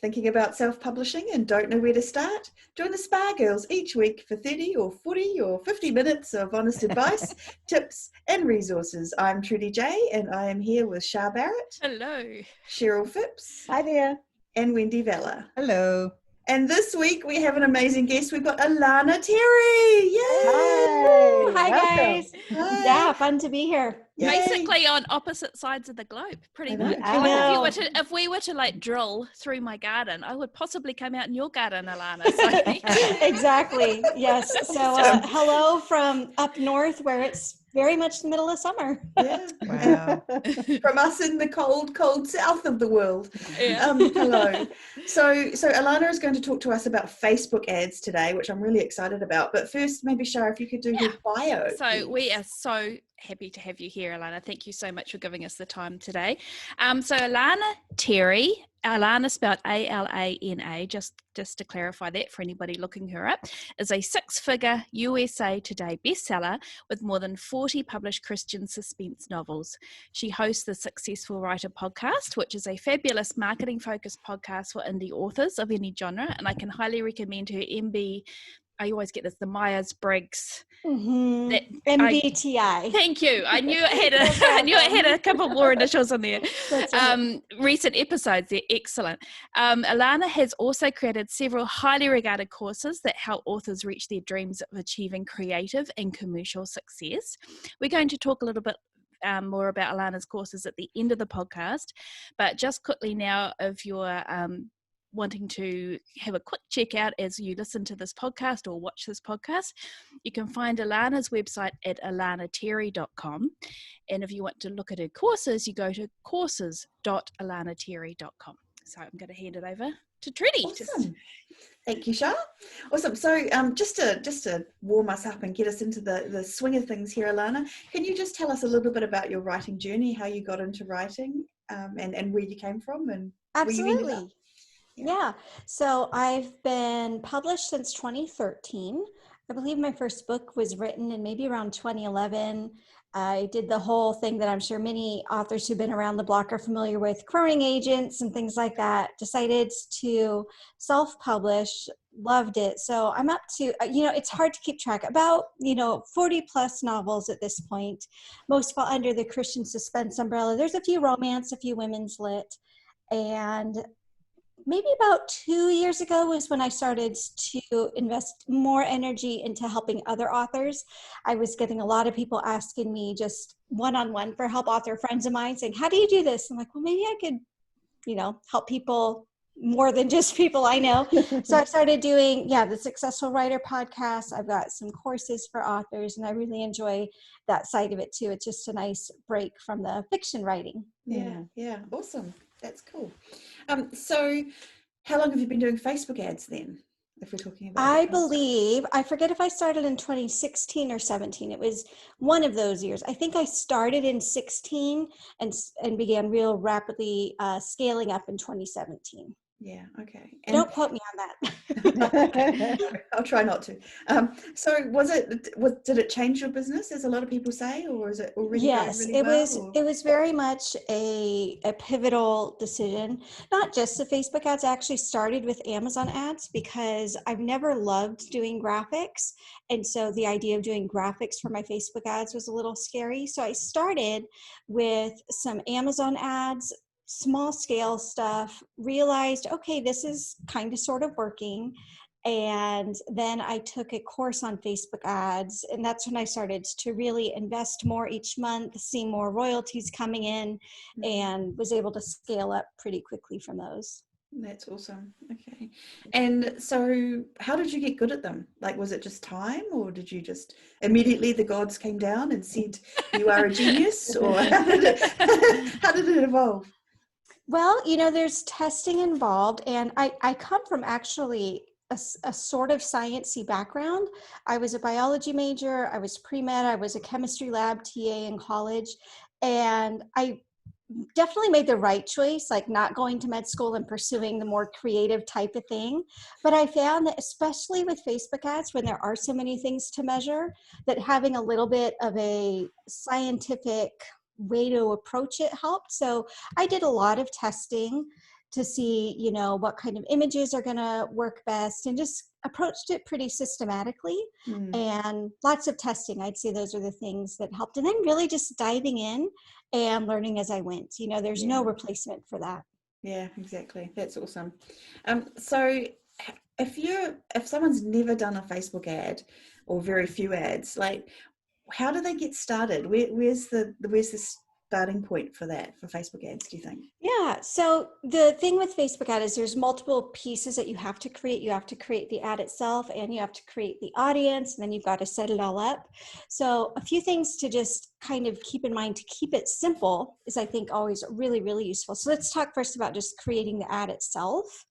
Thinking about self-publishing and don't know where to start? Join the Spa Girls each week for 30 or 40 or 50 minutes of honest advice, tips and resources. I'm Trudy J and I am here with Shah Barrett. Hello. Cheryl Phipps. Hi there. And Wendy Vella. Hello. And this week we have an amazing guest. We've got Alana Terry. Yay! Hi guys. Hi. Yeah, fun to be here. Yay. Basically on opposite sides of the globe, pretty much. I know. Like if we were to like drill through my garden, I would possibly come out in your garden, Alana. So. Exactly. Yes. So hello from up north where it's very much the middle of summer. Yeah. Wow. From us in the cold south of the world. Yeah. Hello. So Alana is going to talk to us about Facebook ads today, which I'm really excited about. But first, maybe Shah, if you could do your bio. So please. we are so happy to have you here, Alana. Thank you so much for giving us the time today. So Alana Terry, Alana spelled A-L-A-N-A, just to clarify that for anybody looking her up, is a 6-figure USA Today bestseller with more than 40 published Christian suspense novels. She hosts the Successful Writer podcast, which is a fabulous marketing-focused podcast for indie authors of any genre, and I can highly recommend her I always get this, the Myers-Briggs. MBTI. Thank you. I knew it had a couple more initials on there. Recent episodes, they're excellent. Alana has also created several highly regarded courses that help authors reach their dreams of achieving creative and commercial success. We're going to talk a little bit more about Alana's courses at the end of the podcast, but just quickly now, if you're wanting to have a quick check out as you listen to this podcast or watch this podcast, you can find Alana's website at alanaterry.com. And if you want to look at her courses, you go to courses.alanaterry.com. So I'm going to hand it over to Trudy. Awesome. Thank you, Shah. Awesome. So just to warm us up and get us into the swing of things here, Alana, can you just tell us a little bit about your writing journey, how you got into writing, and where you came from and Absolutely. where you ended up? Yeah. So I've been published since 2013. I believe my first book was written in maybe around 2011. I did the whole thing that I'm sure many authors who've been around the block are familiar with, crowing agents and things like that. Decided to self-publish, loved it. So I'm up to, it's hard to keep track, about, 40 plus novels at this point. Most fall under the Christian suspense umbrella. There's a few romance, a few women's lit, and maybe about 2 years ago was when I started to invest more energy into helping other authors. I was getting a lot of people asking me just one-on-one for help, author friends of mine saying, how do you do this? I'm like, well, maybe I could, help people more than just people I know. So I started doing, the Successful Writer podcast. I've got some courses for authors and I really enjoy that side of it too. It's just a nice break from the fiction writing. Yeah. Awesome. That's cool. So how long have you been doing Facebook ads then, if we're talking about I forget if I started in 2016 or 17. It was one of those years. I think I started in 16 and began real rapidly scaling up in 2017. Yeah, okay. And don't quote me on that. I'll try not to. So did it change your business, as a lot of people say, or is it already going really well? It was very much a pivotal decision. Not just the Facebook ads. I actually started with Amazon ads because I've never loved doing graphics. And so the idea of doing graphics for my Facebook ads was a little scary. So I started with some Amazon ads, small scale stuff, realized, okay, this is kind of sort of working. And then I took a course on Facebook ads, and that's when I started to really invest more each month, see more royalties coming in, and was able to scale up pretty quickly from those. That's awesome. Okay. And so how did you get good at them? Like, was it just time, or did you just immediately the gods came down and said, you are a genius, or how did it evolve? Well, there's testing involved, and I come from actually a sort of sciencey background. I was a biology major, I was pre-med, I was a chemistry lab TA in college, and I definitely made the right choice, like not going to med school and pursuing the more creative type of thing. But I found that especially with Facebook ads, when there are so many things to measure, that having a little bit of a scientific way to approach it helped. So I did a lot of testing to see, you know, what kind of images are going to work best, and just approached it pretty systematically. And lots of testing. I'd say those are the things that helped. And then really just diving in and learning as I went. You know, there's no replacement for that. Yeah, exactly. That's awesome. So if someone's never done a Facebook ad or very few ads, like how do they get started? Where's the starting point for that, for Facebook ads, do you think? Yeah. So the thing with Facebook ad is there's multiple pieces that you have to create. You have to create the ad itself, and you have to create the audience, and then you've got to set it all up. So a few things to just kind of keep in mind to keep it simple is, I think, always really, really useful. So let's talk first about just creating the ad itself.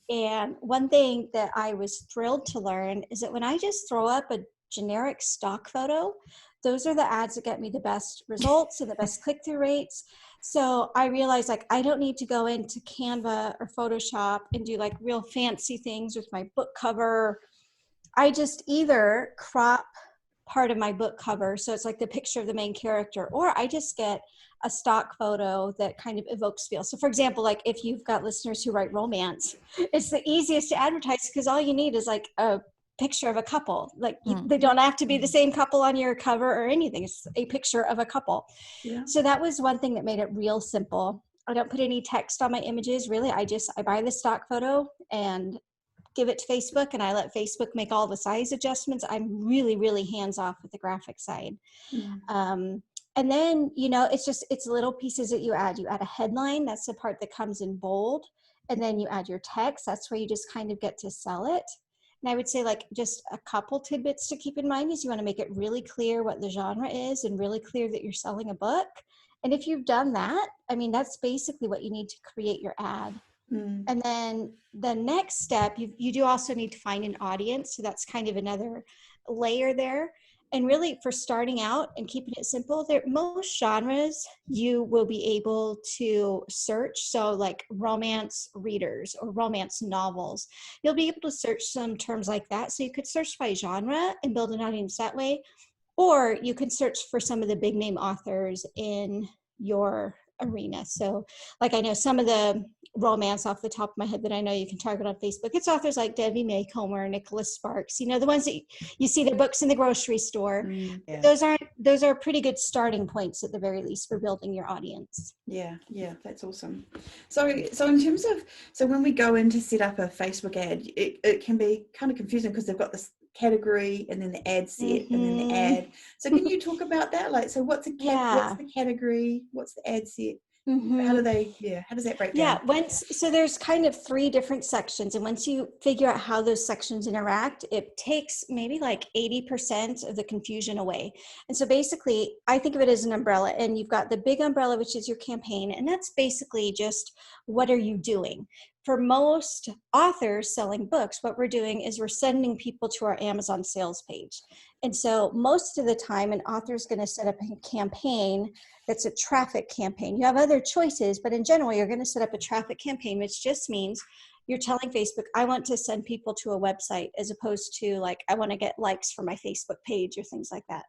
And one thing that I was thrilled to learn is that when I just throw up a generic stock photo, those are the ads that get me the best results and the best click-through rates. So I realized, like, I don't need to go into Canva or Photoshop and do like real fancy things with my book cover. I just either crop part of my book cover, so it's like the picture of the main character, or I just get a stock photo that kind of evokes feel. So for example, like if you've got listeners who write romance, it's the easiest to advertise because all you need is like a picture of a couple. Like they don't have to be the same couple on your cover or anything. It's a picture of a couple. So that was one thing that made it real simple. I don't put any text on my images, really. I buy the stock photo and give it to Facebook, and I let Facebook make all the size adjustments. I'm really, really hands off with the graphic side. And then, you know, it's little pieces that you add. You add a headline. That's the part that comes in bold. And then you add your text. That's where you just kind of get to sell it. And I would say, like, just a couple tidbits to keep in mind is you want to make it really clear what the genre is and really clear that you're selling a book. And if you've done that, I mean, that's basically what you need to create your ad. And then the next step, you do also need to find an audience. So that's kind of another layer there. And really, for starting out and keeping it simple, most genres you will be able to search. So like romance readers or romance novels, you'll be able to search some terms like that. So you could search by genre and build an audience that way. Or you can search for some of the big name authors in your arena. So like I know some of the romance off the top of my head that I know you can target on Facebook. It's authors like Debbie May Comer, Nicholas Sparks, you know, the ones that you see their books in the grocery store. Those are pretty good starting points at the very least for building your audience. Yeah, that's awesome. So in terms of, so when we go in to set up a Facebook ad, it can be kind of confusing because they've got this category and then the ad set and then the ad. So can you talk about that? Like, so what's the category? What's the ad set? How does that break down? So there's kind of 3 different sections. And once you figure out how those sections interact, it takes maybe like 80% of the confusion away. And so basically, I think of it as an umbrella, and you've got the big umbrella, which is your campaign. And that's basically just, what are you doing? For most authors selling books, what we're doing is we're sending people to our Amazon sales page. And so most of the time, an author is going to set up a campaign that's a traffic campaign. You have other choices, but in general, you're going to set up a traffic campaign, which just means you're telling Facebook, I want to send people to a website, as opposed to like, I want to get likes for my Facebook page or things like that.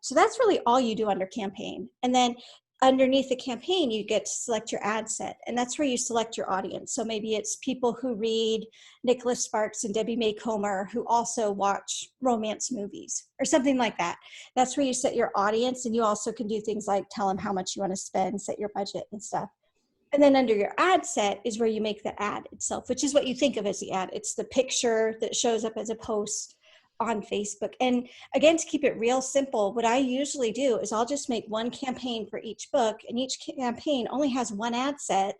So that's really all you do under campaign. And then underneath the campaign, you get to select your ad set, and that's where you select your audience. So maybe it's people who read Nicholas Sparks and Debbie May Comer who also watch romance movies or something like that. That's where you set your audience, and you also can do things like tell them how much you want to spend, set your budget and stuff. And then under your ad set is where you make the ad itself, which is what you think of as the ad. It's the picture that shows up as a post on Facebook. And again, to keep it real simple, what I usually do is I'll just make one campaign for each book, and each campaign only has one ad set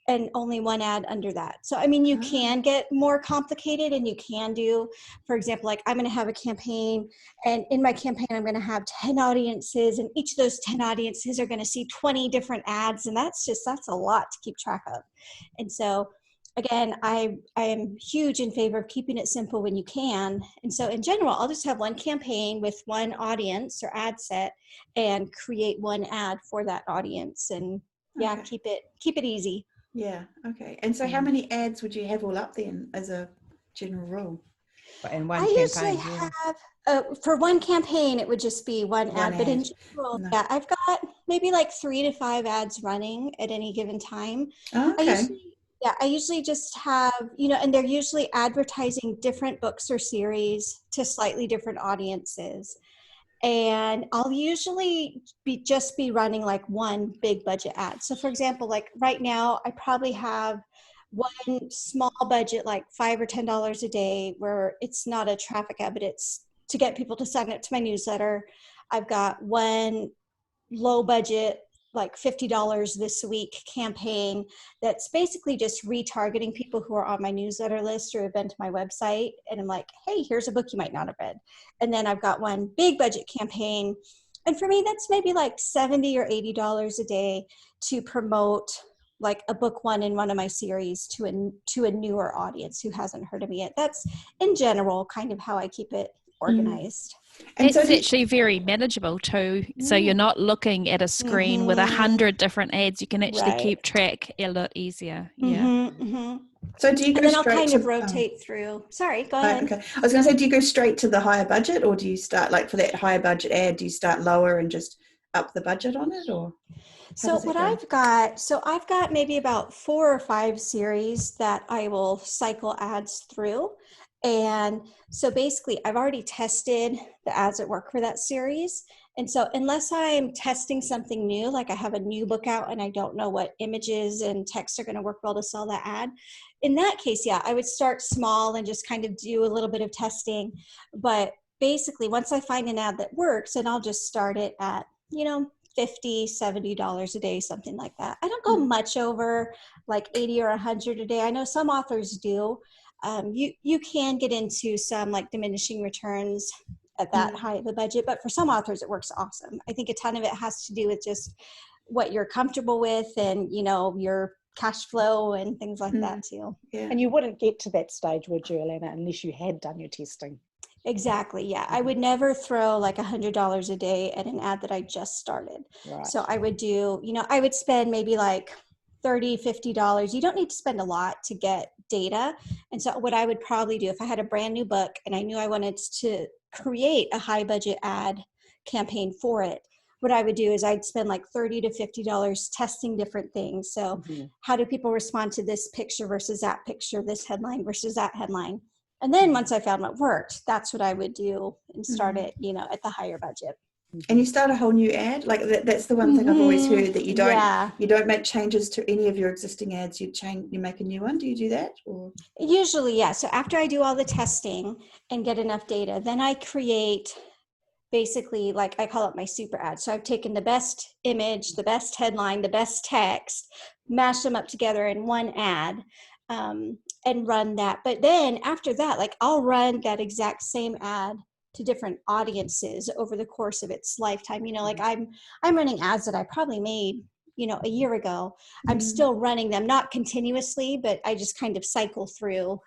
and only one ad under that. So, I mean, you can get more complicated, and you can do, for example, like I'm going to have a campaign, and in my campaign, I'm going to have 10 audiences, and each of those 10 audiences are going to see 20 different ads. And that's a lot to keep track of. And so again, I am huge in favor of keeping it simple when you can. And so in general, I'll just have one campaign with one audience or ad set and create one ad for that audience, and keep it easy. Yeah. Okay. And so how many ads would you have all up then as a general rule? And one I campaign. usually have, for one campaign, it would just be one ad, but in general, No. yeah, I've got maybe like 3 to 5 ads running at any given time. Oh, okay. I usually just have, and they're usually advertising different books or series to slightly different audiences. And I'll usually just be running like one big budget ad. So for example, like right now, I probably have one small budget, like $5 or $10 a day, where it's not a traffic ad, but it's to get people to sign up to my newsletter. I've got one low budget, like $50 this week campaign that's basically just retargeting people who are on my newsletter list or have been to my website. And I'm like, hey, here's a book you might not have read. And then I've got one big budget campaign. And for me, that's maybe like $70 or $80 a day to promote like a book one in one of my series to a newer audience who hasn't heard of me yet. That's in general kind of how I keep it organized. And it's actually very manageable too. So you're not looking at a screen with 100 different ads. You can actually keep track a lot easier. Yeah. So do you go and then I'll straight kind to of rotate through. Sorry, go ahead. Okay. I was going to say, do you go straight to the higher budget, or do you start like for that higher budget ad? Do you start lower and just up the budget on it, or? So what I've got maybe about 4 or 5 series that I will cycle ads through. And so basically I've already tested the ads that work for that series. And so unless I'm testing something new, like I have a new book out and I don't know what images and text are going to work well to sell that ad, in that case, yeah, I would start small and just kind of do a little bit of testing. But basically once I find an ad that works, then I'll just start it at, $50, $70 a day, something like that. I don't go much over like 80 or 100 a day. I know some authors do. You can get into some like diminishing returns at that high of a budget, but for some authors it works awesome. I think a ton of it has to do with just what you're comfortable with and your cash flow and things like that too. Yeah. And you wouldn't get to that stage, would you, Alana, unless you had done your testing? Exactly. Yeah. I would never throw like $100 a day at an ad that I just started. Right. So I would do, I would spend maybe like $30, $50. You don't need to spend a lot to get data. And so what I would probably do if I had a brand new book and I knew I wanted to create a high budget ad campaign for it, what I would do is I'd spend like $30 to $50 testing different things. So how do people respond to this picture versus that picture, this headline versus that headline? And then once I found what worked, that's what I would do and start it, at the higher budget. And you start a whole new ad, like that's the one thing I've always heard, that you don't make changes to any of your existing ads. You make a new one. Do you do that? Or usually, yeah. So after I do all the testing and get enough data, then I create basically, like I call it my super ad. So I've taken the best image, the best headline, the best text, mashed them up together in one ad. And run that. But then after that, like I'll run that exact same ad to different audiences over the course of its lifetime. Like I'm running ads that I probably made, a year ago. I'm still running them, not continuously, but I just kind of cycle through.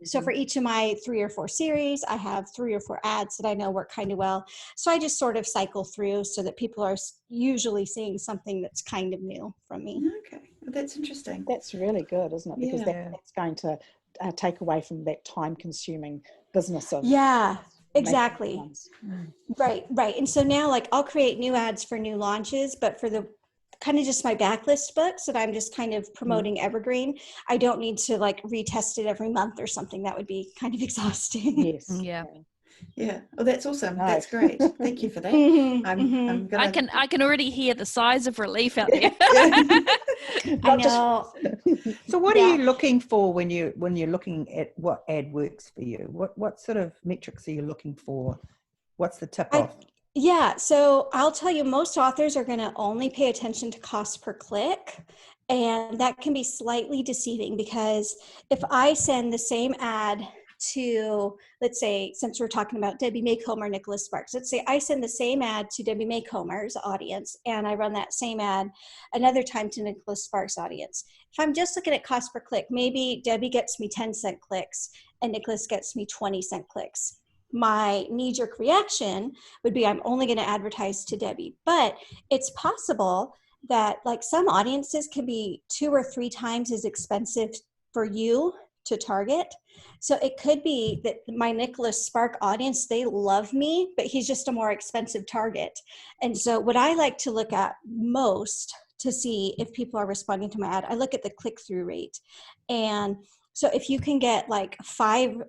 So for each of my 3 or 4 series, I have 3 or 4 ads that I know work kind of well. So I just sort of cycle through so that people are usually seeing something that's kind of new from me. Okay, well, that's interesting. That's really good, isn't it? Because that's going to take away from that time-consuming business of exactly. Right. And so now, like, I'll create new ads for new launches, but for the kind of just my backlist books that I'm just kind of promoting evergreen, I don't need to like retest it every month or something. That would be kind of exhausting. Yes. Yeah. Oh, that's awesome. No. That's great. Thank you for that. I'm gonna... I can already hear the sighs of relief out there. I know. So what are you looking for when you're looking at what ad works for you? What sort of metrics are you looking for? What's the tip off? Yeah, so I'll tell you, most authors are going to only pay attention to cost per click, and that can be slightly deceiving because if I send the same ad to, let's say, since we're talking about Debbie Maycomber, Nicholas Sparks, let's say I send the same ad to Debbie Maycomber's audience and I run that same ad another time to Nicholas Sparks' audience. If I'm just looking at cost per click, maybe Debbie gets me 10-cent clicks and Nicholas gets me 20-cent clicks. My knee-jerk reaction would be I'm only going to advertise to Debbie. But it's possible that like some audiences can be 2 or 3 times as expensive for you to target. So it could be that my Nicholas Spark audience, they love me, but he's just a more expensive target. And so what I like to look at most to see if people are responding to my ad, I look at the click-through rate. And so if you can get like 5%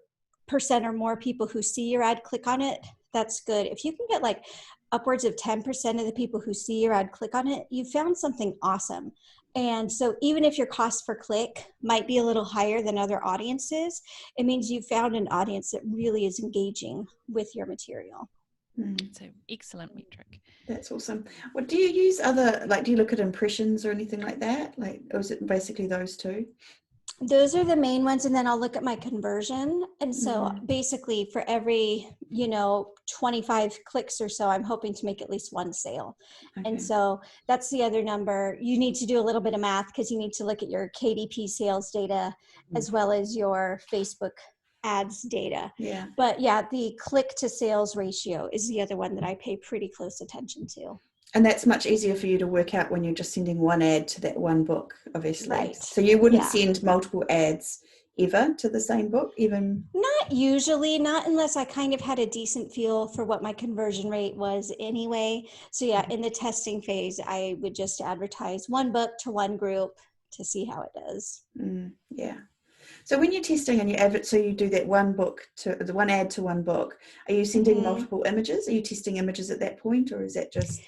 or more people who see your ad click on it, that's good. If you can get like upwards of 10% of the people who see your ad click on it, you found something awesome. And so even if your cost per click might be a little higher than other audiences, it means you found an audience that really is engaging with your material. It's an excellent metric. That's awesome. Well, do you use other, like, do you look at impressions or anything like that? Like, or is it basically those two? Those are the main ones. And then I'll look at my conversion. And so basically for every, 25 clicks or so, I'm hoping to make at least one sale. Okay. And so that's the other number. You need to do a little bit of math because you need to look at your KDP sales data as well as your Facebook ads data. Yeah. But yeah, the click to sales ratio is the other one that I pay pretty close attention to. And that's much easier for you to work out when you're just sending one ad to that one book, obviously. Right. So you wouldn't send multiple ads ever to the same book, even? Not usually, not unless I kind of had a decent feel for what my conversion rate was anyway. So yeah, in the testing phase, I would just advertise one book to one group to see how it does. Yeah. So when you're testing and you so you do that one ad to one book, are you sending multiple images? Are you testing images at that point, or is that just?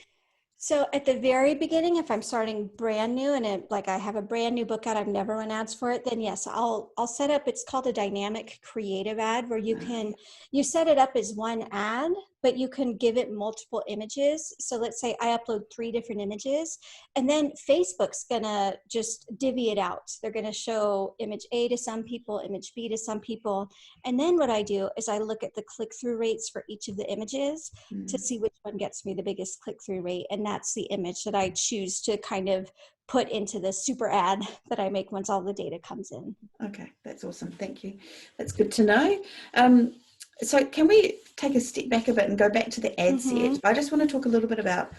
So at the very beginning, if I'm starting brand new and I have a brand new book out, I've never run ads for it, then yes, I'll set up, it's called a dynamic creative ad where you set it up as one ad, but you can give it multiple images. So let's say I upload 3 different images, and then Facebook's gonna just divvy it out. They're gonna show image A to some people, image B to some people. And then what I do is I look at the click-through rates for each of the images to see which one gets me the biggest click-through rate. And that's the image that I choose to kind of put into the super ad that I make once all the data comes in. Okay, that's awesome. Thank you. That's good to know. So can we take a step back a bit and go back to the ad set? I just want to talk a little bit about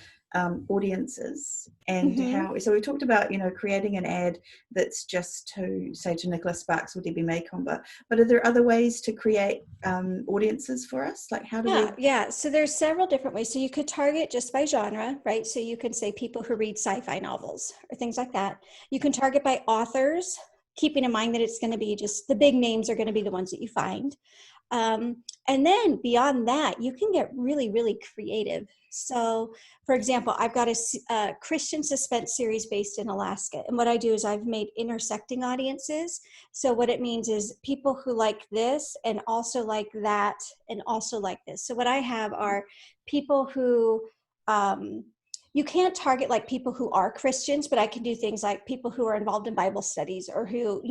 audiences and how, so we talked about, creating an ad that's just to Nicholas Sparks or Debbie Maycomb, but are there other ways to create audiences for us? Like how do we? Yeah, so there's several different ways. So you could target just by genre, right? So you can say people who read sci-fi novels or things like that. You can target by authors, keeping in mind that it's going to be just the big names are going to be the ones that you find. And then beyond that, you can get really, really creative. So, for example, I've got a Christian suspense series based in Alaska. And what I do is I've made intersecting audiences. So what it means is people who like this and also like that and also like this. So what I have are people who, you can't target like people who are Christians, but I can do things like people who are involved in Bible studies or who,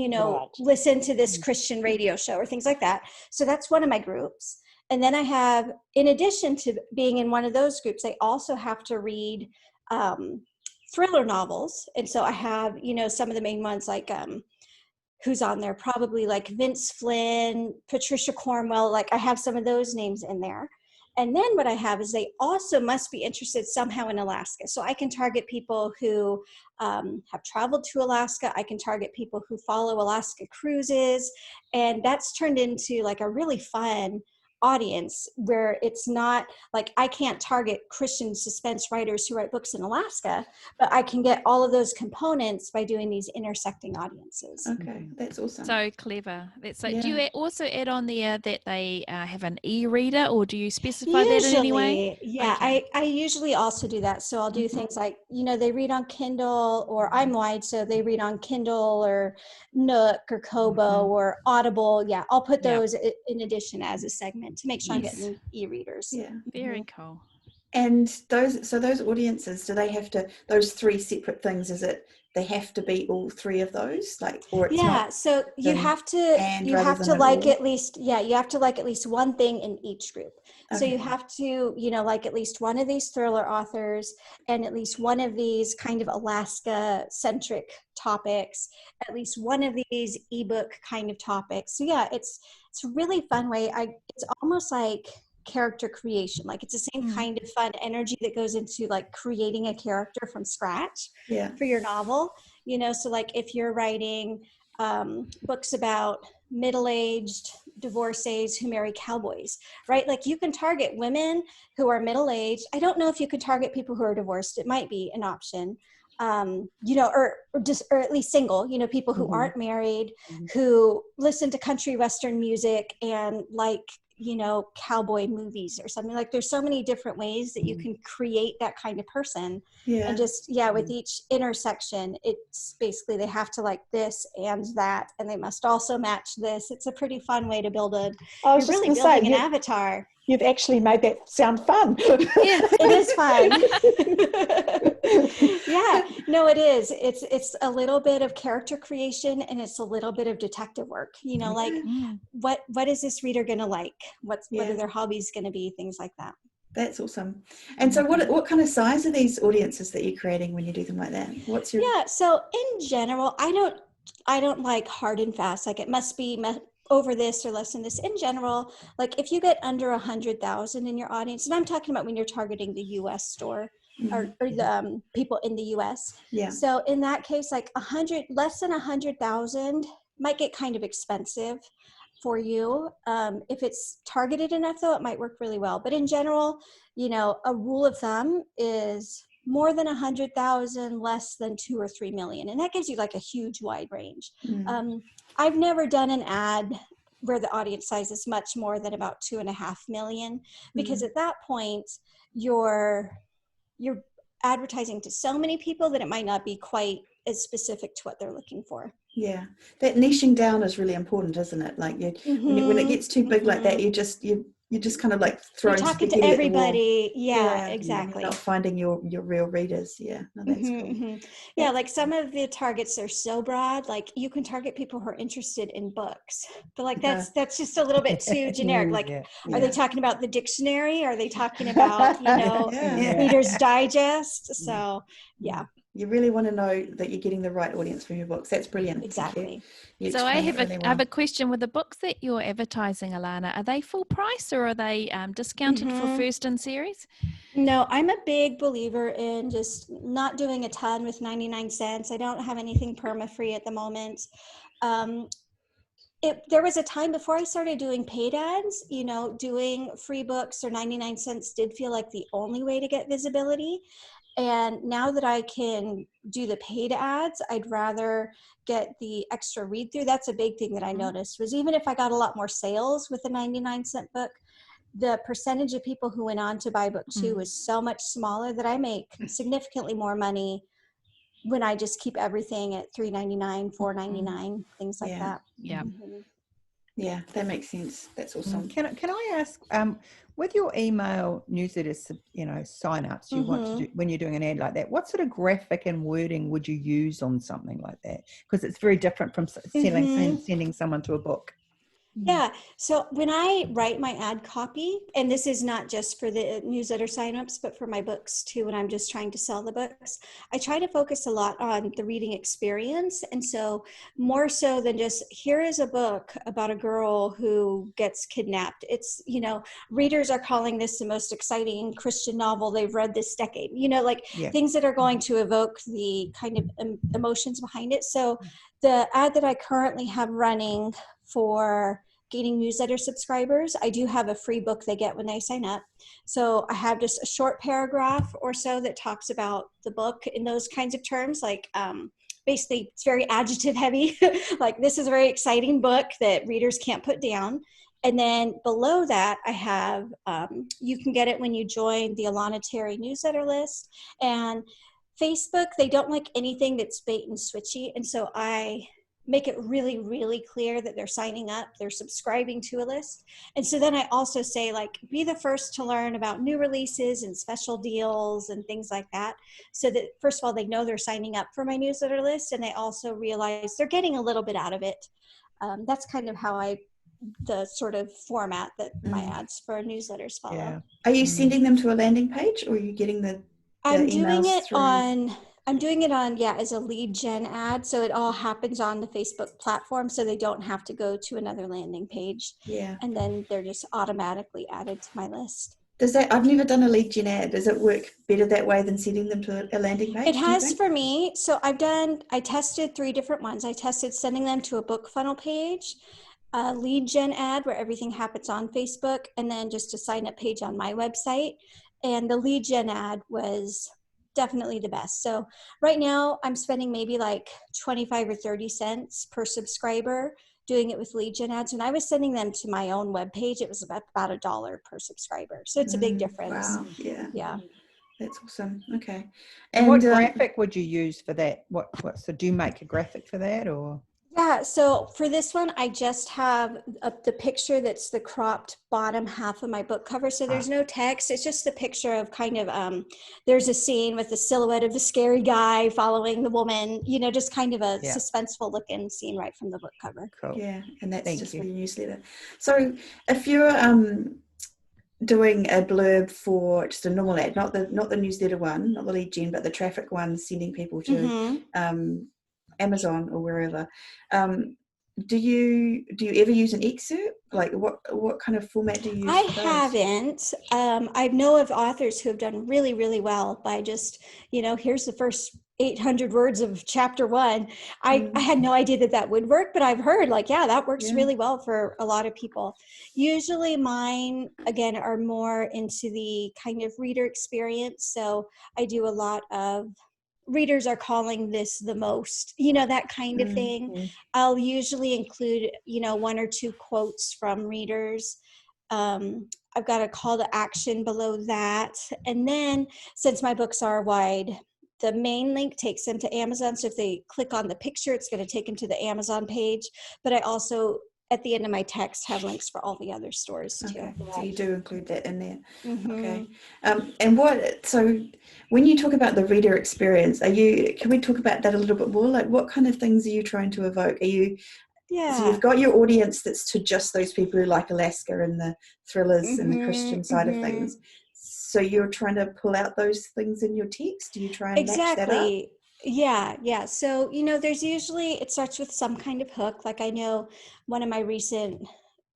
listen to this Christian radio show or things like that. So that's one of my groups. And then I have, in addition to being in one of those groups, I also have to read thriller novels. And so I have, some of the main ones like, who's on there? Probably like Vince Flynn, Patricia Cornwell, like I have some of those names in there. And then what I have is they also must be interested somehow in Alaska. So I can target people who have traveled to Alaska. I can target people who follow Alaska cruises. And that's turned into like a really fun audience where it's not like I can't target Christian suspense writers who write books in Alaska, but I can get all of those components by doing these intersecting audiences. Okay, that's awesome. So clever. That's like, do you also add on there that they have an e-reader, or do you specify that in any way? Yeah, okay. I usually also do that. So I'll do things like, they read on Kindle, or I'm wide, so they read on Kindle or Nook or Kobo or Audible. Yeah, I'll put those in addition as a segment to make sure I'm getting e-readers. Yeah, very cool. And those audiences, do they have to, those 3 separate things, is it they have to be all 3 of those, like, or it's not? So you have to like at least one thing in each group. Okay. So you have to like at least one of these thriller authors and at least one of these kind of Alaska centric topics, at least one of these ebook kind of topics. So yeah, it's a really fun way. It's almost like character creation, like it's the same kind of fun energy that goes into like creating a character from scratch for your novel, so like if you're writing books about middle-aged divorcees who marry cowboys, right? Like you can target women who are middle-aged. I don't know if you could target people who are divorced. It might be an option, or at least single, people who aren't married, who listen to country western music and like, cowboy movies or something. Like there's so many different ways that you can create that kind of person. And just, with each intersection, it's basically they have to like this and that, and they must also match this. It's a pretty fun way to build I was you're just really gonna building say, an avatar. You've actually made that sound fun. Yeah, it is fun. Yeah, no, it is. It's a little bit of character creation, and it's a little bit of detective work. Like what is this reader going to like? What are their hobbies going to be? Things like that. That's awesome. And so what kind of size are these audiences that you're creating when you do them like that? What's your... Yeah, so in general, I don't like hard and fast, like it must be over this or less than this. In general, like if you get under 100,000 in your audience, and I'm talking about when you're targeting the US store or the people in the US. Yeah. So in that case, like less than 100,000 might get kind of expensive for you. If it's targeted enough though, it might work really well. But in general, a rule of thumb is more than 100,000, less than 2 or 3 million. And that gives you like a huge wide range. I've never done an ad where the audience size is much more than about 2.5 million, because at that point you're advertising to so many people that it might not be quite as specific to what they're looking for. Yeah, that niching down is really important, isn't it? Like when it gets too big like that, you just kind of like throwing you're talking to spaghetti everybody. Yeah, exactly. You're not finding your real readers. Yeah, no, that's cool. Yeah, like some of the targets are so broad. Like you can target people who are interested in books, but like that's just a little bit too generic. Like, are they talking about the dictionary? Are they talking about Reader's Digest? So yeah. You really want to know that you're getting the right audience for your books. That's brilliant. Exactly. So I have a question with the books that you're advertising, Alana. Are they full price or are they discounted for first in series? No, I'm a big believer in just not doing a ton with 99 cents. I don't have anything perma-free at the moment. There was a time before I started doing paid ads, doing free books or 99 cents did feel like the only way to get visibility. And now that I can do the paid ads, I'd rather get the extra read through. That's a big thing that I noticed, was even if I got a lot more sales with the 99-cent book, the percentage of people who went on to buy book 2 was so much smaller that I make significantly more money when I just keep everything at $3.99, $4.99, things like that. Yeah. Yeah, that makes sense. That's awesome. Can I ask, with your email newsletters, sign-ups you want to do when you're doing an ad like that, what sort of graphic and wording would you use on something like that? Because it's very different from sending someone to a book. Yeah. So when I write my ad copy, and this is not just for the newsletter signups, but for my books too, when I'm just trying to sell the books, I try to focus a lot on the reading experience. And so more so than just, here is a book about a girl who gets kidnapped. It's, readers are calling this the most exciting Christian novel they've read this decade, things that are going to evoke the kind of emotions behind it. So the ad that I currently have running for gaining newsletter subscribers, I do have a free book they get when they sign up. So I have just a short paragraph or so that talks about the book in those kinds of terms, like basically it's very adjective heavy, like this is a very exciting book that readers can't put down. And then below that, I have, you can get it when you join the Alana Terry newsletter list. And Facebook, they don't like anything that's bait and switchy. And so I make it really, really clear that they're signing up, they're subscribing to a list. And so then I also say, like, be the first to learn about new releases and special deals and things like that. So that, first of all, they know they're signing up for my newsletter list, and they also realize they're getting a little bit out of it. That's kind of how the sort of format that my ads for newsletters follow. Yeah. Are you sending them to a landing page, or are you getting the I'm emails doing it on, as a lead gen ad. So it all happens on the Facebook platform, so they don't have to go to another landing page. Yeah. And then they're just automatically added to my list. Does that, I've never done a lead gen ad. Does it work better that way than sending them to a landing page? It has for me. So I tested 3 different ones. I tested sending them to a book funnel page, a lead gen ad where everything happens on Facebook, and then just a sign up page on my website. And the lead gen ad was definitely the best. So right now I'm spending maybe like 25 or 30 cents per subscriber doing it with lead gen ads. When I was sending them to my own webpage, it was about $1 per subscriber. So it's a big difference. Wow. Yeah. That's awesome. Okay. And what graphic would you use for that? So do you make a graphic for that, or? Yeah, so for this one, I just have the picture that's the cropped bottom half of my book cover. So there's no text. It's just the picture of kind of, there's a scene with the silhouette of the scary guy following the woman, you know, just kind of a suspenseful looking scene right from the book cover. Cool. Yeah, and that's just for your newsletter. So if you're doing a blurb for just a normal ad, not the newsletter one, not the lead gen, but the traffic one, sending people to Amazon or wherever, do you ever use an excerpt? Like what kind of format do you use? I haven't. I know of authors who have done really, really well by just, you know, here's the first 800 words of chapter 1. I had no idea that would work, but I've heard like, yeah, that works really well for a lot of people. Usually mine, again, are more into the kind of reader experience. So I do a lot of readers are calling this the most, you know, that kind of thing. I'll usually include, you know, 1 or 2 quotes from readers. I've got a call to action below that. And then since my books are wide, the main link takes them to Amazon. So if they click on the picture, it's going to take them to the Amazon page. But I also, at the end of my text, have links for all the other stores too. Okay. So you do include that in there. Okay. And so when you talk about the reader experience, can we talk about that a little bit more? Like what kind of things are you trying to evoke? So you've got your audience that's to just those people who like Alaska and the thrillers and the Christian side of things. So you're trying to pull out those things in your text? Do you try and match that up? Yeah. So, you know, there's usually, it starts with some kind of hook. Like I know one of my recent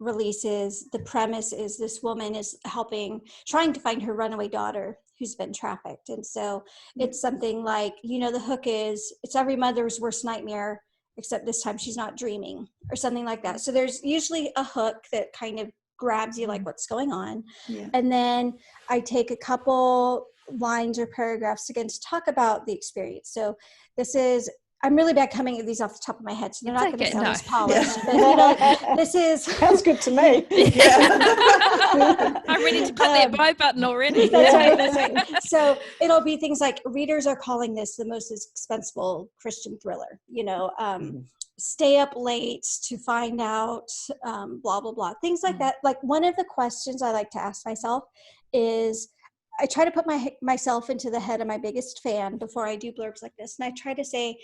releases, the premise is this woman is trying to find her runaway daughter who's been trafficked. And so it's something like, you know, the hook is, it's every mother's worst nightmare, except this time she's not dreaming or something like that. So there's usually a hook that kind of grabs you like what's going on. And then I take a couple lines or paragraphs again to talk about the experience. So I'm really bad coming at these off the top of my head, so they're not going to sound as polished. But, you know, this is sounds good to me. I'm ready to click that buy button already. That's right. So it'll be things like readers are calling this the most suspenseful Christian thriller. You know, stay up late to find out, blah blah blah, things like that. Like one of the questions I like to ask myself is, I try to put myself into the head of my biggest fan before I do blurbs like this. And I try to say,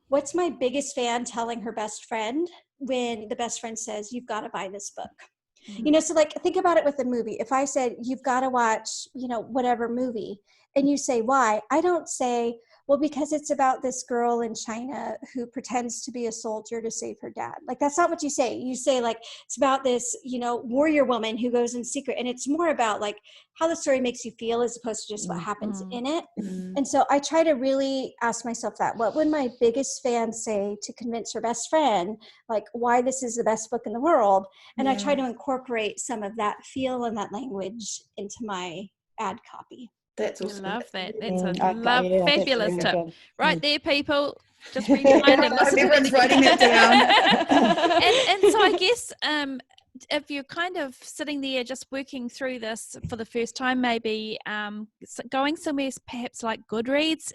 what's my biggest fan telling her best friend when the best friend says, you've got to buy this book? You know, so like, think about it with a movie. If I said, you've got to watch, you know, whatever movie, and you say, why? I don't say, well, because it's about this girl in China who pretends to be a soldier to save her dad. Like, that's not what you say. You say, like, it's about this, you know, warrior woman who goes in secret. And it's more about, like, how the story makes you feel as opposed to just what happens in it. And so I try to really ask myself that. What would my biggest fan say to convince her best friend, like, why this is the best book in the world? And I try to incorporate some of that feel and that language into my ad copy. That's awesome. I love that. That's a fabulous tip. Right there, people. Just read behind and listen. Everyone's writing it down. and so I guess if you're kind of sitting there just working through this for the first time, maybe going somewhere perhaps like Goodreads,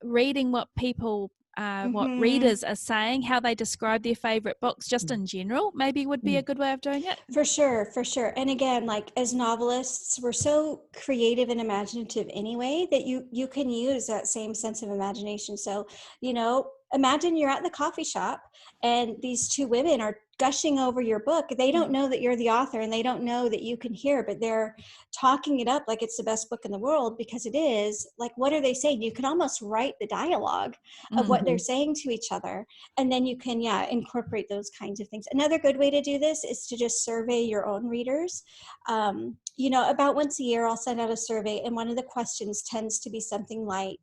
reading what people what readers are saying, how they describe their favorite books just in general, maybe would be a good way of doing it. For sure. And again, like as novelists, we're so creative and imaginative anyway that you can use that same sense of imagination. So, you know, imagine you're at the coffee shop and these two women are gushing over your book. They don't know that you're the author, and they don't know that you can hear, but they're talking it up like it's the best book in the world, because it is. Like, what are they saying? You can almost write the dialogue of what they're saying to each other. And then you can, incorporate those kinds of things. Another good way to do this is to just survey your own readers. About once a year, I'll send out a survey, and one of the questions tends to be something like,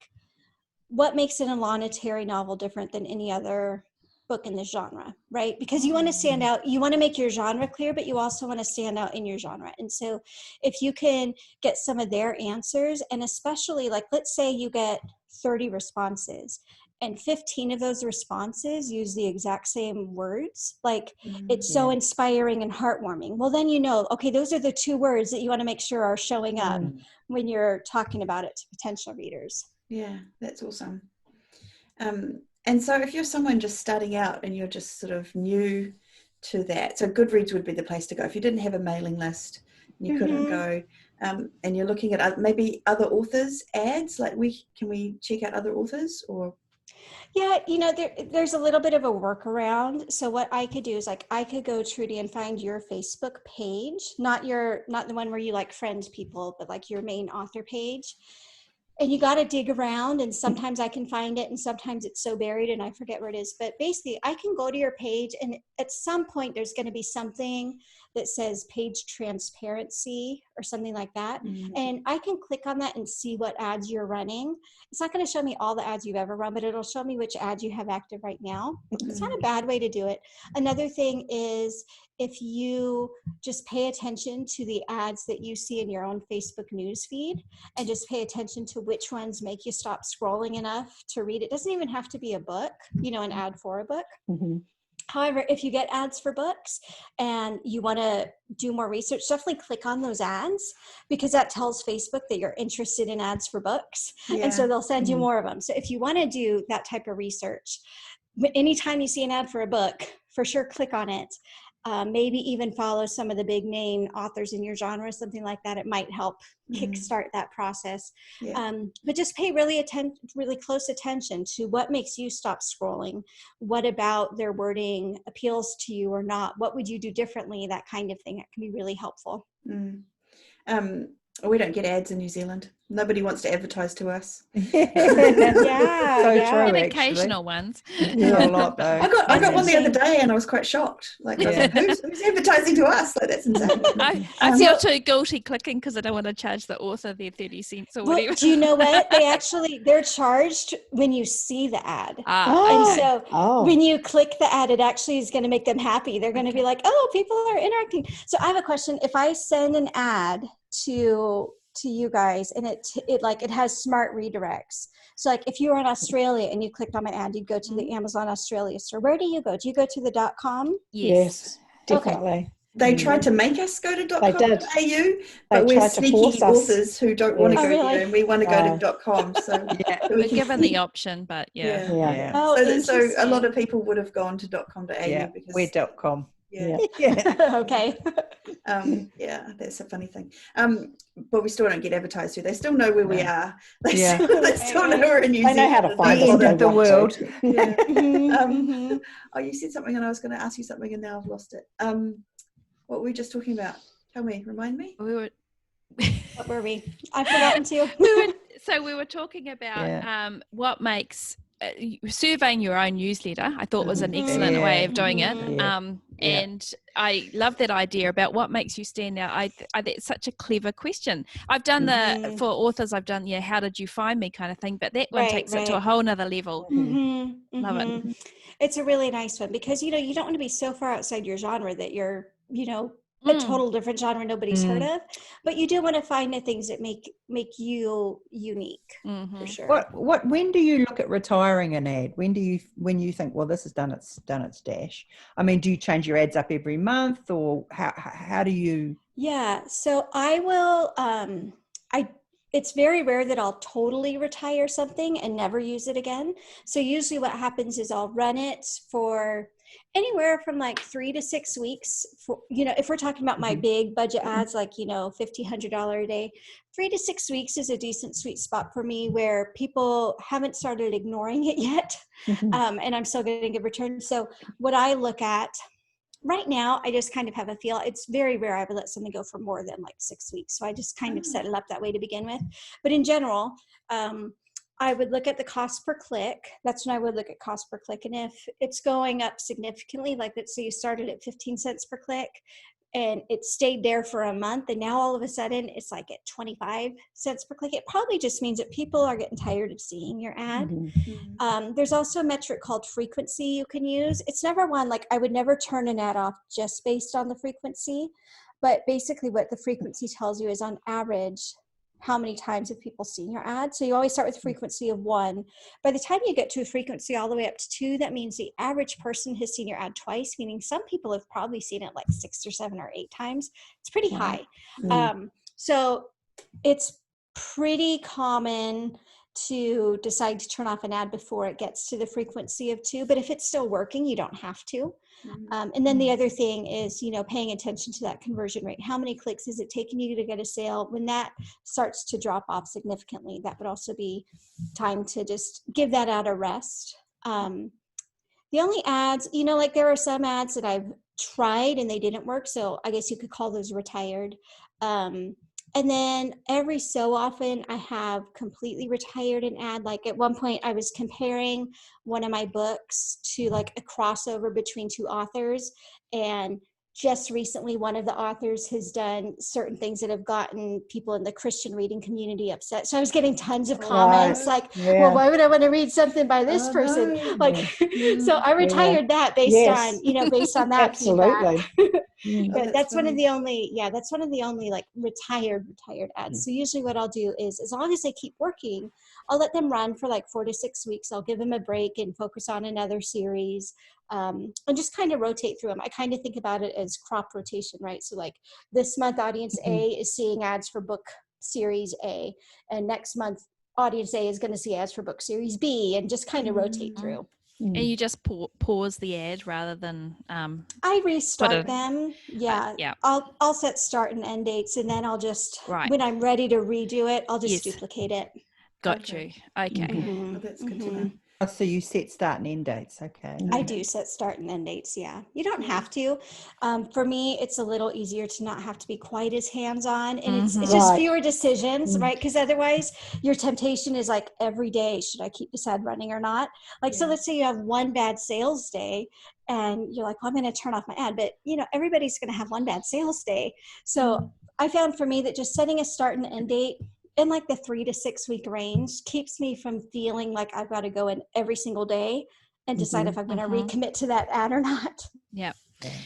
what makes an Alana Terry novel different than any other book in this genre, right? Because you want to stand out, you want to make your genre clear, but you also want to stand out in your genre. And so if you can get some of their answers, and especially, like, let's say you get 30 responses and 15 of those responses use the exact same words, like it's so inspiring and heartwarming. Well, then okay, those are the 2 words that you want to make sure are showing up when you're talking about it to potential readers. Yeah, that's awesome. And so if you're someone just starting out and you're just sort of new to that, so Goodreads would be the place to go. If you didn't have a mailing list, you couldn't go, and you're looking at maybe other authors' ads, like can we check out other authors? Or yeah, there's a little bit of a workaround. So what I could do is, like, I could go, Trudy, and find your Facebook page, not the one where you like friend people, but like your main author page. And you got to dig around, and sometimes I can find it, and sometimes it's so buried and I forget where it is. But basically, I can go to your page, and at some point there's going to be something that says page transparency or something like that. And I can click on that and see what ads you're running. It's not going to show me all the ads you've ever run, but it'll show me which ads you have active right now. It's not a bad way to do it. Another thing is, if you just pay attention to the ads that you see in your own Facebook news feed, and just pay attention to which ones make you stop scrolling enough to read. It doesn't even have to be a book, an ad for a book. However, if you get ads for books and you want to do more research, definitely click on those ads, because that tells Facebook that you're interested in ads for books. And so they'll send you more of them. So if you want to do that type of research, anytime you see an ad for a book, for sure click on it. Maybe even follow some of the big name authors in your genre, something like that. It might help kickstart that process. But just pay really close attention to what makes you stop scrolling. What about their wording appeals to you or not? What would you do differently? That kind of thing. It can be really helpful. We don't get ads in New Zealand. Nobody wants to advertise to us. So true, And actually. occasional ones. Not a lot, though. I got one the other day, and I was quite shocked. Like, I was like, who's advertising to us? Like, that's insane. I feel too guilty clicking because I don't want to charge the author their 30 cents or whatever. Do you know what? They're charged when you see the ad. And so when you click the ad, it actually is going to make them happy. They're going to be like, oh, people are interacting. So I have a question. If I send an ad to you guys, and it has smart redirects, so like if you were in Australia and you clicked on my ad, you'd go to the Amazon Australia store. Where do you go? Do you go to the .com? Yes, definitely. Okay. They tried to make us go to They did. .com.au, but we're sneaky authors who don't want to go there, and we want to go to .com. So we're given the option, but so a lot of people would have gone to .com.au because we're .com. Okay. That's a funny thing. But we still don't get advertised to. They still know where we are. They still know we're in New Zealand. They know how to find us in the world. You said something, and I was going to ask you something, and now I've lost it. What were we just talking about? Tell me, remind me. What were we? I've forgotten too. We were talking about what makes surveying your own newsletter. I thought was an excellent way of doing it. And I love that idea about what makes you stand out. I that's such a clever question. I've done for authors, I've done how did you find me kind of thing, but that one takes it to a whole nother level. Love it. It's a really nice one, because you don't want to be so far outside your genre that you're a total different genre nobody's heard of, but you do want to find the things that make you unique, for sure. When do you look at retiring an ad? When you think, well, this has done its dash? I mean, do you change your ads up every month, or how do you? Yeah, so I will. It's very rare that I'll totally retire something and never use it again. So usually what happens is I'll run it for. anywhere from like 3 to 6 weeks for, you know, if we're talking about my big budget ads, like, you know, $1,500 a day, 3 to 6 weeks is a decent sweet spot for me where people haven't started ignoring it yet. And I'm still getting a good return. So what I look at right now, I just kind of have a feel. It's very rare I would let something go for more than like 6 weeks. So I just kind of set it up that way to begin with. But in general, I would look at the cost per click. That's when I would look at cost per click. And if it's going up significantly, like let's say you started at 15 cents per click and it stayed there for a month, and now all of a sudden it's like at 25 cents per click, it probably just means that people are getting tired of seeing your ad. There's also a metric called frequency you can use. It's never one, like I would never turn an ad off just based on the frequency, but basically what the frequency tells you is on average, how many times have people seen your ad? So you always start with a frequency of 1. By the time you get to a frequency all the way up to 2, that means the average person has seen your ad twice, meaning some people have probably seen it like 6 or 7 or 8 times. It's pretty high. So it's pretty common to decide to turn off an ad before it gets to the frequency of 2. But if it's still working, you don't have to. And then the other thing is, you know, paying attention to that conversion rate. How many clicks is it taking you to get a sale? When that starts to drop off significantly, that would also be time to just give that ad a rest. The only ads, you know, like there are some ads that I've tried and they didn't work. So I guess you could call those retired. And then every so often I have completely retired an ad. Like at one point I was comparing one of my books to like a crossover between 2 authors. And just recently one of the authors has done certain things that have gotten people in the Christian reading community upset. So I was getting tons of comments like, well, why would I want to read something by this person? No. Like, so I retired that based on, you know, based on that Absolutely. feedback. Oh, But that's one of funny. the only, that's one of the only like retired ads. So usually what I'll do is, as long as they keep working, I'll let them run for like 4 to 6 weeks. I'll give them a break and focus on another series, and just kind of rotate through them. I kind of think about it as crop rotation, right? So like this month, audience A is seeing ads for book series A, and next month, audience A is going to see ads for book series B, and just kind of rotate through. And you just pause the ad rather than I restart them. Yeah. yeah. I'll set start and end dates, and then I'll just, Right. when I'm ready to redo it, I'll just duplicate it. Got Okay. you. Okay. Oh, that's good to know. Oh, so you set start and end dates. Okay. I do set start and end dates. Yeah. You don't have to. For me, it's a little easier to not have to be quite as hands-on, and it's just fewer decisions, right? Because otherwise your temptation is like every day, should I keep this ad running or not? Like, so let's say you have one bad sales day and you're like, well, I'm going to turn off my ad, but you know, everybody's going to have one bad sales day. So I found for me that just setting a start and end date in like the 3 to 6 week range keeps me from feeling like I've got to go in every single day and decide if I'm going to recommit to that ad or not. Yeah.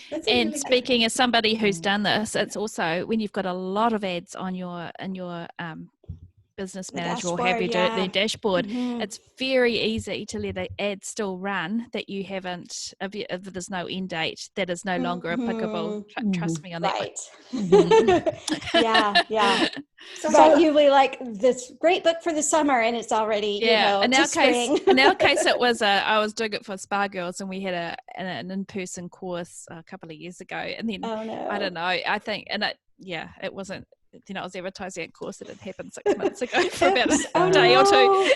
That's a And really speaking as somebody who's done this, it's also when you've got a lot of ads on your business manager or have you do it their dashboard, it's very easy to let the ad still run that you haven't, if there's no end date that is no longer applicable. Trust me on that one. Yeah. So you be like, this great book for the summer, and it's already you know, in our spring. In our case it was I was doing it for Spa Girls, and we had an in-person course a couple of years ago, and then I don't know, I think, and it wasn't, you know, I was advertising a course that had happened 6 months ago for about a day or two.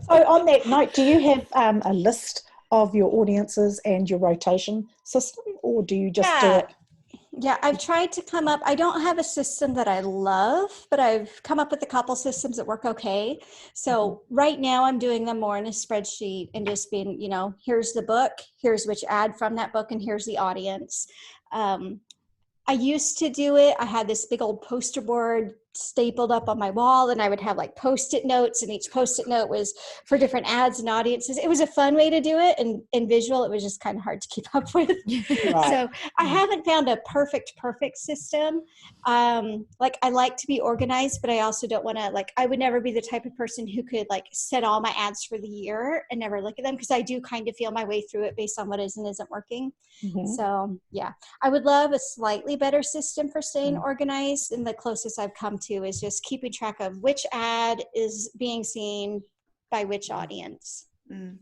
So on that note, do you have a list of your audiences and your rotation system, or do you just do it? Yeah, I've tried to come up, I don't have a system that I love, but I've come up with a couple systems that work okay. So right now I'm doing them more in a spreadsheet and just being, you know, here's the book, here's which ad from that book, and here's the audience. I used to do it. I had this big old poster board stapled up on my wall, and I would have like Post-it notes, and each Post-it note was for different ads and audiences. It was a fun way to do it, and in visual, it was just kind of hard to keep up with. So I haven't found a perfect system. Like, I like to be organized, but I also don't want to, like, I would never be the type of person who could like set all my ads for the year and never look at them, because I do kind of feel my way through it based on what is and isn't working. So yeah, I would love a slightly better system for staying organized, and the closest I've come to is just keeping track of which ad is being seen by which audience.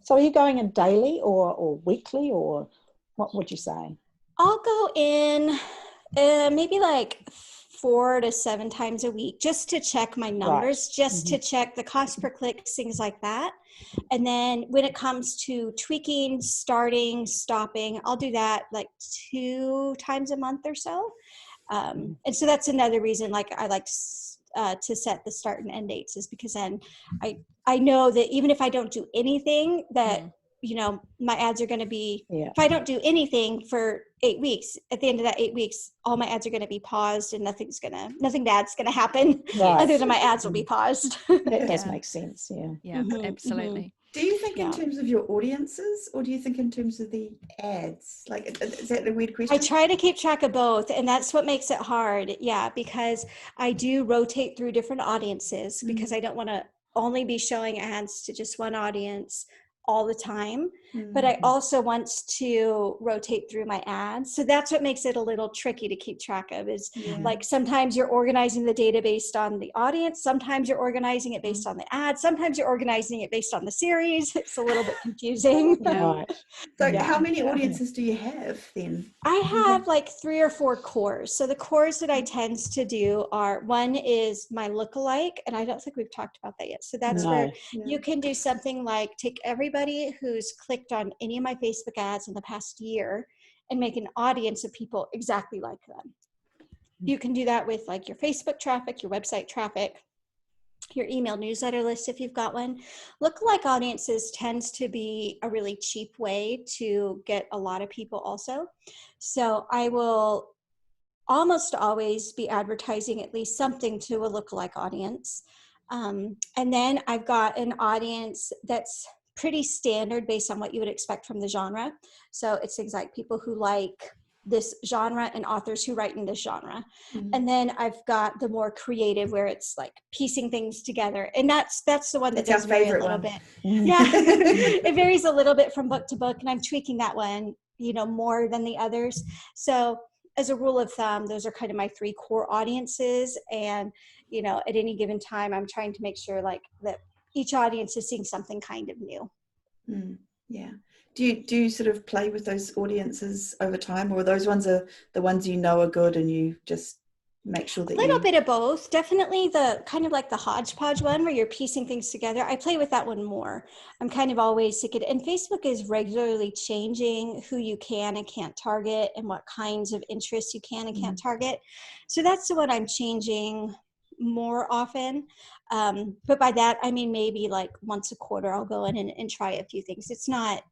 So are you going in daily or weekly, or what would you say? I'll go in maybe like 4 to 7 times a week just to check my numbers, just to check the cost per click, things like that. And then when it comes to tweaking, starting, stopping, I'll do that like 2 times a month or so. And so that's another reason, like I like to set the start and end dates, is because then I know that even if I don't do anything, that you know, my ads are going to be, if I don't do anything for 8 weeks, at the end of that 8 weeks, all my ads are going to be paused and nothing bad's going to happen other than my ads will be paused. That does make sense. Yeah, absolutely. Do you think in terms of your audiences, or do you think in terms of the ads? Like, is that a weird question? I try to keep track of both, and that's what makes it hard. Yeah, because I do rotate through different audiences, because I don't want to only be showing ads to just one audience all the time, but I also want to rotate through my ads. So that's what makes it a little tricky to keep track of, is like sometimes you're organizing the data based on the audience, sometimes you're organizing it based on the ads, sometimes you're organizing it based on the series. It's a little bit confusing. So how many audiences do you have then? I have like 3 or 4 cores. So the cores that I tend to do are, one is my lookalike, and I don't think we've talked about that yet. So that's where you can do something like take everybody who's clicked on any of my Facebook ads in the past year and make an audience of people exactly like them. You can do that with like your Facebook traffic, your website traffic, your email newsletter list if you've got one. Lookalike audiences tends to be a really cheap way to get a lot of people also. So I will almost always be advertising at least something to a lookalike audience. And then I've got an audience that's pretty standard based on what you would expect from the genre. So it's things like people who like this genre and authors who write in this genre. And then I've got the more creative, where it's like piecing things together. And that's the one that does vary a little bit. It varies a little bit from book to book, and I'm tweaking that one, you know, more than the others. So as a rule of thumb, those are kind of my 3 core audiences. And, you know, at any given time, I'm trying to make sure like that each audience is seeing something kind of new. Do you sort of play with those audiences over time, or those ones are the ones you know are good and you just make sure that a little bit of both? Definitely the kind of like the hodgepodge one where you're piecing things together. I play with that one more. I'm kind of always sick of it. And Facebook is regularly changing who you can and can't target and what kinds of interests you can and can't target. So that's the one I'm changing more often. But by that, I mean, maybe like once a quarter, I'll go in and try a few things. It's not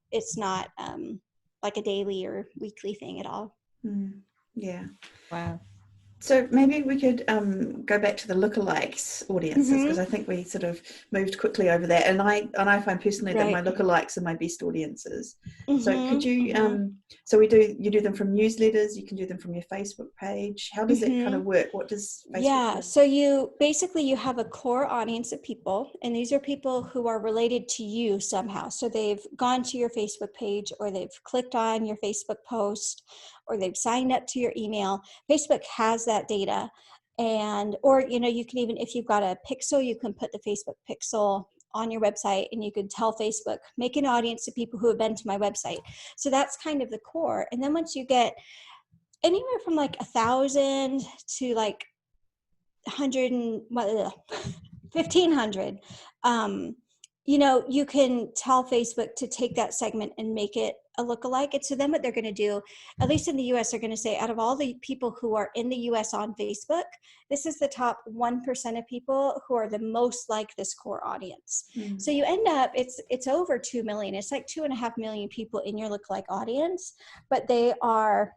like a daily or weekly thing at all. Wow. So maybe we could go back to the lookalikes audiences, because I think we sort of moved quickly over that, and I find personally that my lookalikes are my best audiences. So could you so you do them from newsletters, you can do them from your Facebook page. How does it kind of work? What does Facebook do? So you have a core audience of people, and these are people who are related to you somehow. So they've gone to your Facebook page, or they've clicked on your Facebook post, or they've signed up to your email. Facebook has that data. And, or, you know, you can even, if you've got a pixel, you can put the Facebook pixel on your website, and you can tell Facebook, make an audience of people who have been to my website. So that's kind of the core. And then once you get anywhere from like 1,000 to like 1,500, you know, you can tell Facebook to take that segment and make it a lookalike. And so then what they're going to do, at least in the US, they're going to say, out of all the people who are in the US on Facebook, this is the top 1% of people who are the most like this core audience. So you end up, it's over 2 million. It's like 2.5 million people in your lookalike audience, but they are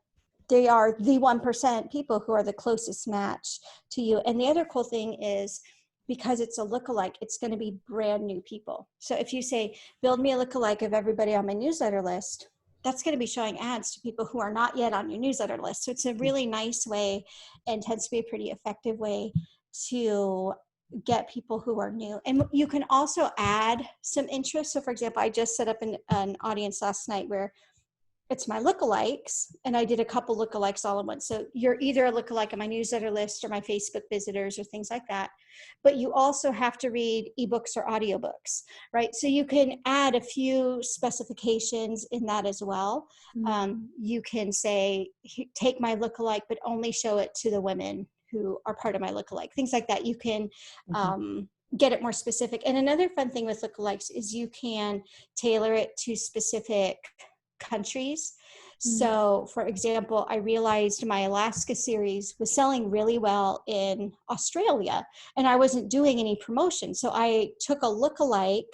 the 1% people who are the closest match to you. And the other cool thing is, because it's a lookalike, it's going to be brand new people. So if you say, build me a lookalike of everybody on my newsletter list, that's going to be showing ads to people who are not yet on your newsletter list. So it's a really nice way, and tends to be a pretty effective way to get people who are new. And you can also add some interest. So for example, I just set up an audience last night where it's my lookalikes, and I did a couple lookalikes all at once. So you're either a lookalike on my newsletter list or my Facebook visitors or things like that. But you also have to read ebooks or audiobooks, right? So you can add a few specifications in that as well. You can say, take my lookalike, but only show it to the women who are part of my lookalike, things like that. You can get it more specific. And another fun thing with lookalikes is you can tailor it to specific countries. So for example, I realized my Alaska series was selling really well in Australia, and I wasn't doing any promotion. So I took a lookalike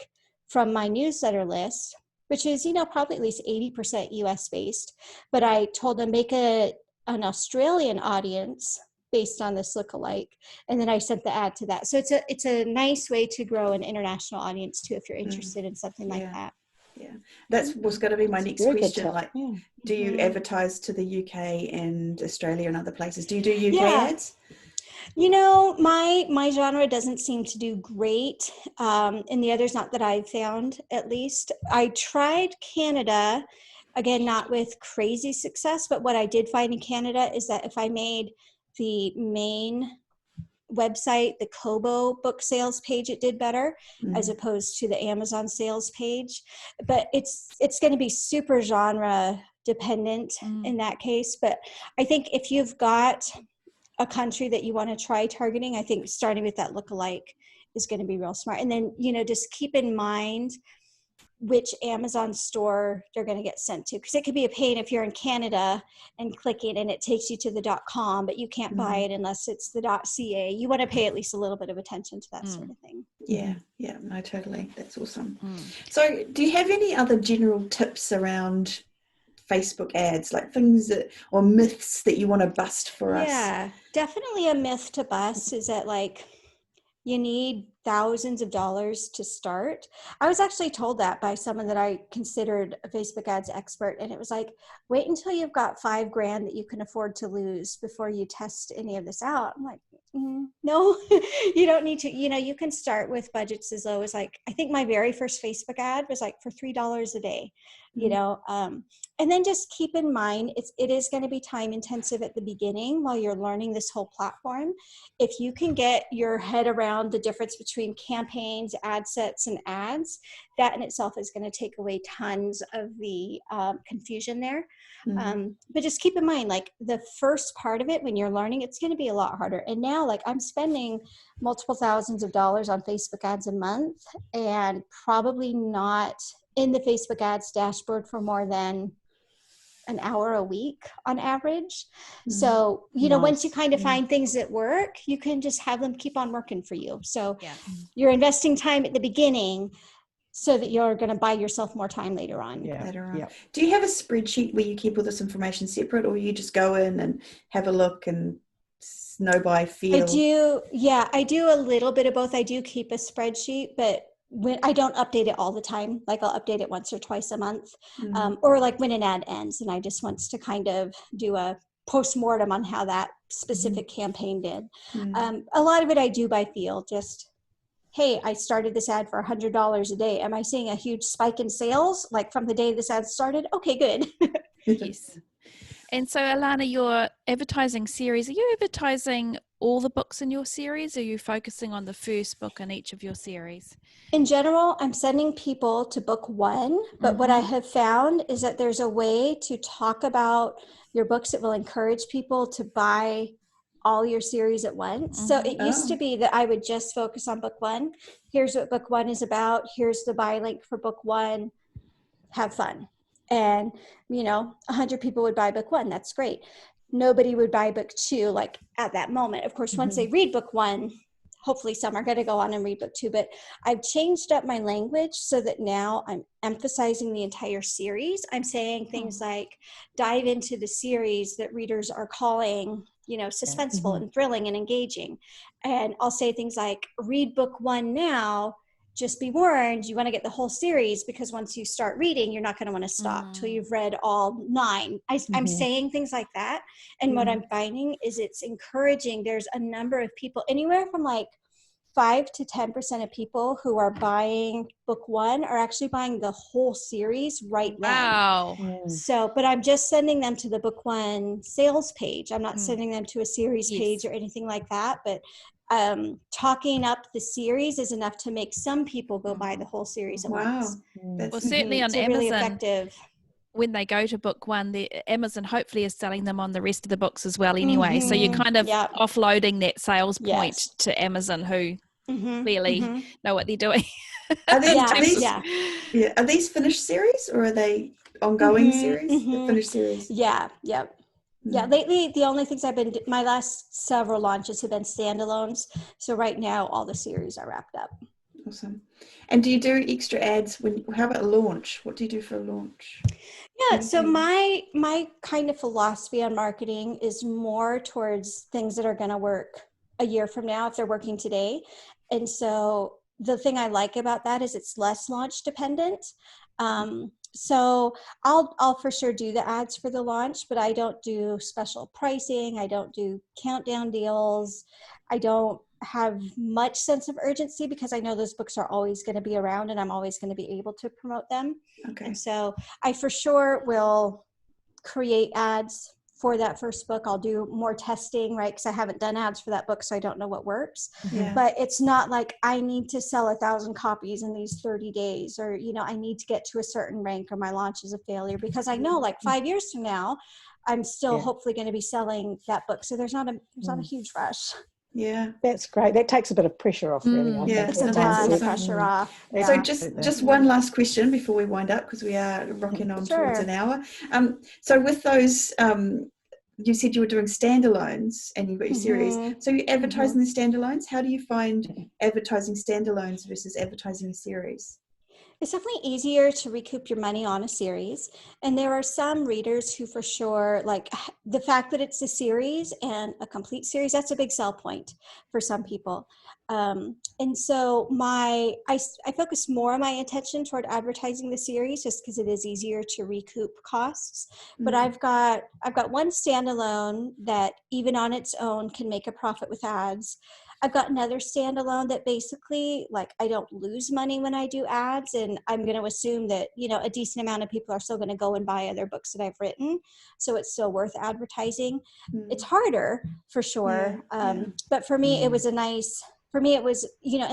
from my newsletter list, which is, probably at least 80% US based, but I told them make an Australian audience based on this lookalike, and then I sent the ad to that. So it's a nice way to grow an international audience too, if you're interested in something like that. Yeah, that was going to be my next question. Like, do you advertise to the UK and Australia and other places? Do you do UK ads? My genre doesn't seem to do great in the others, not that I've found, at least. I tried Canada, again, not with crazy success, but what I did find in Canada is that if I made the main website, the Kobo book sales page, it did better as opposed to the Amazon sales page. But it's going to be super genre dependent in that case. But I think if you've got a country that you want to try targeting, I think starting with that lookalike is going to be real smart. And then, just keep in mind which Amazon store they're going to get sent to, because it could be a pain if you're in Canada and click it and it takes you to the .com, but you can't buy it unless it's the .ca. You want to pay at least a little bit of attention to that sort of thing. Yeah, no, totally. That's awesome. So do you have any other general tips around Facebook ads, like things or myths that you want to bust for us? Yeah, definitely a myth to bust is that you need thousands of dollars to start. I was actually told that by someone that I considered a Facebook ads expert. And it was like, wait until you've got $5,000 that you can afford to lose before you test any of this out. I'm like, no, you don't need to, you can start with budgets as low as I think my very first Facebook ad was for $3 a day, and then just keep in mind, it is going to be time intensive at the beginning while you're learning this whole platform. If you can get your head around the difference between campaigns, ad sets, and ads, that in itself is going to take away tons of the confusion there. But just keep in mind, the first part of it, when you're learning, it's going to be a lot harder. And now, I'm spending multiple thousands of dollars on Facebook ads a month, and probably not in the Facebook ads dashboard for more than an hour a week on average. So, once you kind of find things that work, you can just have them keep on working for you. So you're investing time at the beginning so that you're going to buy yourself more time later on. Do you have a spreadsheet where you keep all this information separate, or you just go in and have a look and know by feel? I do a little bit of both. I do keep a spreadsheet, but when I don't update it all the time, I'll update it once or twice a month, or when an ad ends and I just want to kind of do a postmortem on how that specific campaign did. A lot of it I do by feel, just, hey, I started this ad for $100 a day. Am I seeing a huge spike in sales from the day this ad started? Okay, good. Yes. And so, Alana, your advertising series, are you advertising all the books in your series, or are you focusing on the first book in each of your series? In general, I'm sending people to book one, but what I have found is that there's a way to talk about your books that will encourage people to buy all your series at once. So it used to be that I would just focus on book one. Here's what book one is about. Here's the buy link for book one. Have fun. And, 100 people would buy book one. That's great. Nobody would buy book two, at that moment. Of course, once they read book one, hopefully some are going to go on and read book two. But I've changed up my language so that now I'm emphasizing the entire series. I'm saying things like dive into the series that readers are calling, suspenseful and thrilling and engaging. And I'll say things like, read book one now. Just be warned, you want to get the whole series, because once you start reading, you're not going to want to stop till you've read all 9. I'm saying things like that. And what I'm finding is it's encouraging. There's a number of people, anywhere from 5 to 10% of people who are buying book 1 are actually buying the whole series right now. Wow. So, but I'm just sending them to the book 1 sales page. I'm not sending them to a series page or anything like that, but talking up the series is enough to make some people go buy the whole series at once. That's Well, certainly on so Amazon, really effective. when they go to book 1, Amazon hopefully is selling them on the rest of the books as well anyway. So you're kind of offloading that sales point to Amazon, who clearly know what they're doing. Are these finished series, or are they ongoing series? Finished series? Yeah. Lately, the only things my last several launches have been standalones. So right now, all the series are wrapped up. Awesome. And do you do extra ads how about a launch? What do you do for a launch? Yeah, so my kind of philosophy on marketing is more towards things that are going to work a year from now if they're working today. And so the thing I like about that is it's less launch dependent. So I'll for sure do the ads for the launch, but I don't do special pricing. I don't do countdown deals. I don't have much sense of urgency because I know those books are always going to be around and I'm always going to be able to promote them. Okay. And so I for sure will create ads for that first book. I'll do more testing, right? Because I haven't done ads for that book, so I don't know what works. But it's not like I need to sell 1,000 copies in these 30 days, or, I need to get to a certain rank or my launch is a failure, because I know like 5 years from now, I'm still hopefully going to be selling that book. So there's not a huge rush. Yeah, that's great. That takes a bit of pressure off, really. It takes a ton of pressure off. So just one last question before we wind up, because we are rocking on towards an hour. So with those, you said you were doing standalones and you've got your series. So you're advertising the standalones. How do you find advertising standalones versus advertising a series? It's definitely easier to recoup your money on a series. And there are some readers who for sure, like the fact that it's a series and a complete series, that's a big sell point for some people. And so I focus more of my attention toward advertising the series just because it is easier to recoup costs. But I've got one standalone that even on its own can make a profit with ads. I've got another standalone that basically, like, I don't lose money when I do ads, and I'm going to assume that, a decent amount of people are still going to go and buy other books that I've written, so it's still worth advertising. It's harder, for sure, but for me, it was and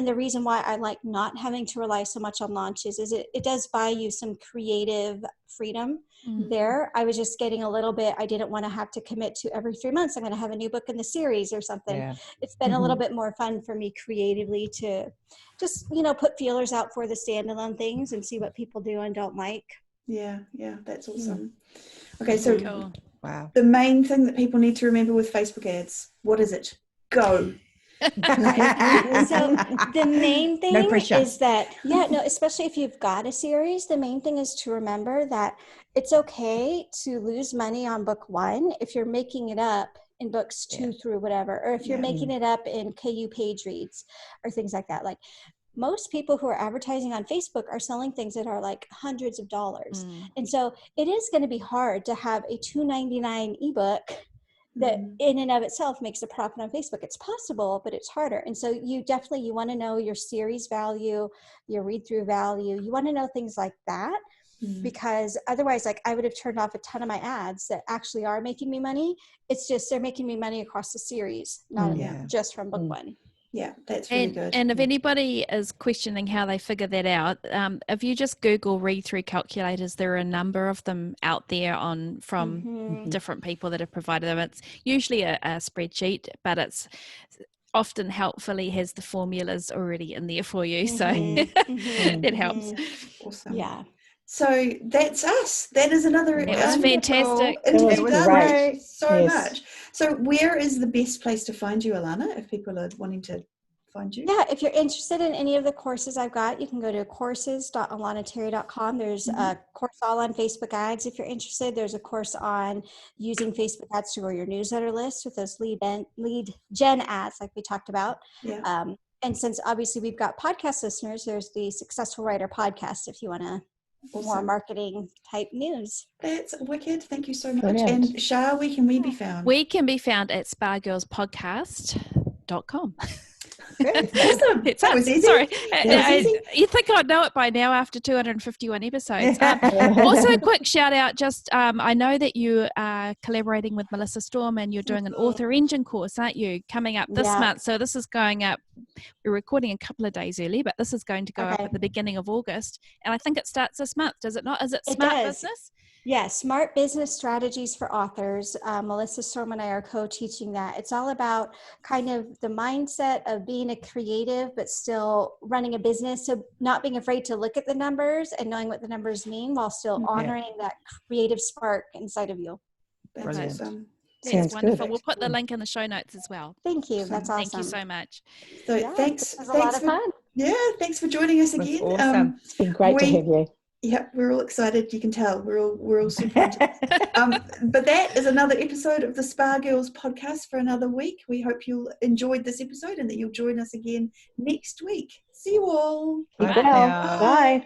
the reason why I like not having to rely so much on launches is it does buy you some creative freedom there. I was just getting a little bit, I didn't want to have to commit to every 3 months I'm going to have a new book in the series or something. It's been a little bit more fun for me creatively to just, put feelers out for the standalone things and see what people do and don't like. Yeah, that's awesome. Okay, so cool. Wow. The main thing that people need to remember with Facebook ads, what is it? Go. So the main thing is that, especially if you've got a series, the main thing is to remember that it's okay to lose money on book 1 if you're making it up in books 2 through whatever, or if you're making it up in KU page reads or things like that. Like most people who are advertising on Facebook are selling things that are like hundreds of dollars. And so it is going to be hard to have a $2.99 ebook that in and of itself makes a profit on Facebook. It's possible, but it's harder. And so you want to know your series value, your read-through value. You want to know things like that, because otherwise, like, I would have turned off a ton of my ads that actually are making me money. It's just they're making me money across the series, not just from book 1. Yeah, that's really good. And if anybody is questioning how they figure that out, if you just Google read-through calculators, there are a number of them out there from different people that have provided them. It's usually a spreadsheet, but it's often helpfully has the formulas already in there for you. So it helps. Awesome. Yeah. So that's us. That is another. It was fantastic. It was great. So much. So where is the best place to find you, Alana, if people are wanting to find you? Yeah, if you're interested in any of the courses I've got, you can go to courses.alanaterry.com. There's a course all on Facebook ads. If you're interested, there's a course on using Facebook ads to grow your newsletter list with those lead gen ads like we talked about. Yeah. And since obviously we've got podcast listeners, there's the Successful Writer podcast if you want to more marketing type news. That's wicked. Thank you so much. Brilliant. And Shah, where can we be found? We can be found at spargirlspodcast.com. Awesome. It's That was easy. Sorry, That was easy. you think I'd know it by now after 251 episodes. Also, a quick shout out. Just I know that you are collaborating with Melissa Storm, and you're doing an author engine course, aren't you? Coming up this month. So this is going up. We're recording a couple of days early, but this is going to go up at the beginning of August, and I think it starts this month. Does it not? Is it Smart Business? Yeah, Smart Business Strategies for Authors. Melissa Storm and I are co-teaching that. It's all about kind of the mindset of being a creative, but still running a business. So not being afraid to look at the numbers and knowing what the numbers mean while still honoring that creative spark inside of you. That's awesome. That's wonderful. We'll put the link in the show notes as well. Thank you. That's awesome. Thank you so much. So thanks. It was a lot of fun. Yeah, thanks for joining us again. Awesome. It's been great to have you. Yeah, we're all excited. You can tell we're all super into it. But that is another episode of the Spa Girls podcast for another week. We hope you enjoyed this episode and that you'll join us again next week. See you all. Bye. Bye.